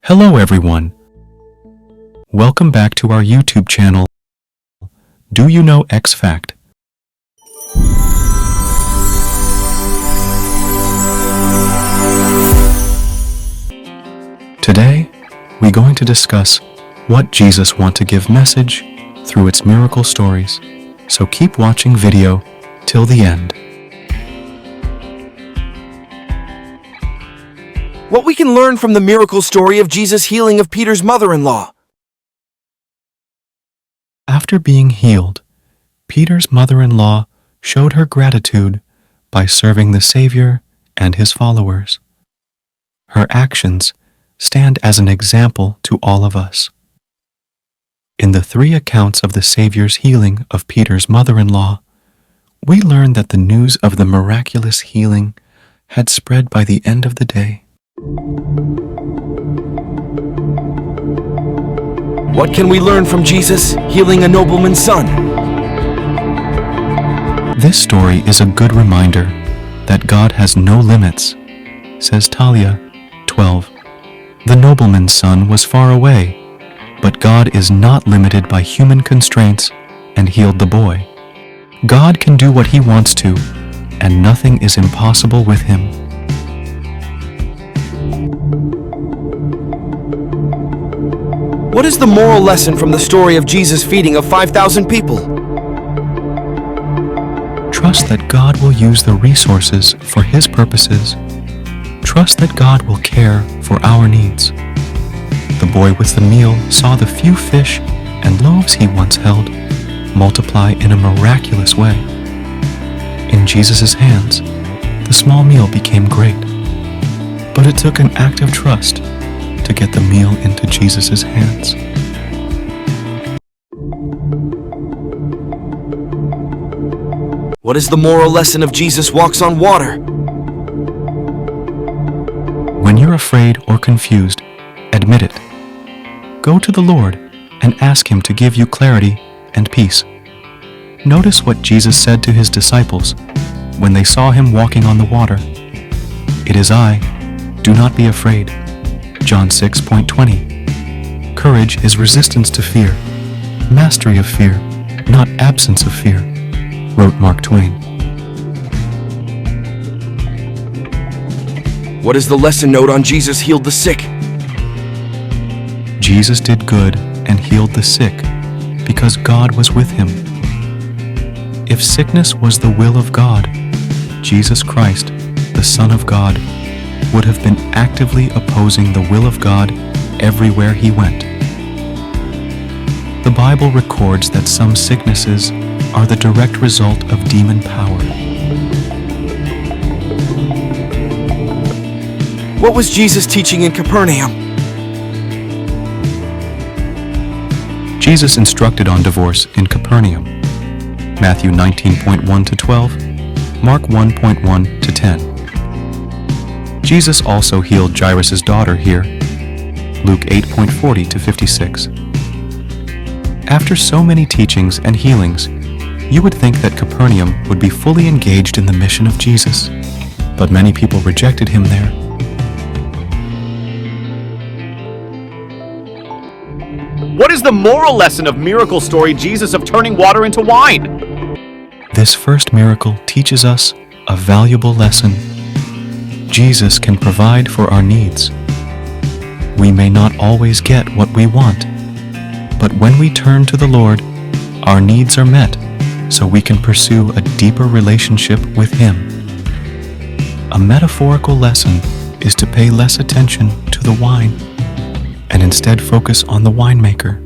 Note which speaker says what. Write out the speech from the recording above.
Speaker 1: Hello everyone. Welcome back to our YouTube channel, Do You Know X-Fact? Today, we're going to discuss what Jesus wants to give message through its miracle stories. So keep watching video till the end.
Speaker 2: What we can learn from the miracle story of Jesus' healing of Peter's mother-in-law.
Speaker 1: After being healed, Peter's mother-in-law showed her gratitude by serving the Savior and his followers. Her actions stand as an example to all of us. In the three accounts of the Savior's healing of Peter's mother-in-law, we learn that the news of the miraculous healing had spread by the end of the day.
Speaker 2: What can we learn from Jesus healing a nobleman's son?
Speaker 1: This story is a good reminder that God has no limits, says Talia 12. The nobleman's son was far away, but God is not limited by human constraints and healed the boy. God can do what he wants to, and nothing is impossible with him.
Speaker 2: What is the moral lesson from the story of Jesus' feeding of 5,000 people?
Speaker 1: Trust that God will use the resources for his purposes. Trust that God will care for our needs. The boy with the meal saw the few fish and loaves he once held multiply in a miraculous way. In Jesus' hands, the small meal became great. But it took an act of trust to get the meal into Jesus' hands.
Speaker 2: What is the moral lesson of Jesus walks on water?
Speaker 1: When you're afraid or confused, admit it. Go to the Lord and ask him to give you clarity and peace. Notice what Jesus said to his disciples when they saw him walking on the water. "It is I, do not be afraid." John 6:20. Courage is resistance to fear, mastery of fear, not absence of fear, wrote Mark Twain.
Speaker 2: What is the lesson note on Jesus healed the sick?
Speaker 1: Jesus did good and healed the sick because God was with him. If sickness was the will of God, Jesus Christ, the Son of God, would have been actively opposing the will of God everywhere he went. The Bible records that some sicknesses are the direct result of demon power.
Speaker 2: What was Jesus teaching in Capernaum?
Speaker 1: Jesus instructed on divorce in Capernaum. Matthew 19.1 to 12, Mark 1.1 to 10. Jesus also healed Jairus' daughter here, Luke 8.40 to 56. After so many teachings and healings, you would think that Capernaum would be fully engaged in the mission of Jesus, but many people rejected him there.
Speaker 3: What is the moral lesson of miracle story Jesus of turning water into wine?
Speaker 1: This first miracle teaches us a valuable lesson. Jesus can provide for our needs. We may not always get what we want, but when we turn to the Lord, our needs are met, so we can pursue a deeper relationship with him. A metaphorical lesson is to pay less attention to the wine and instead focus on the winemaker.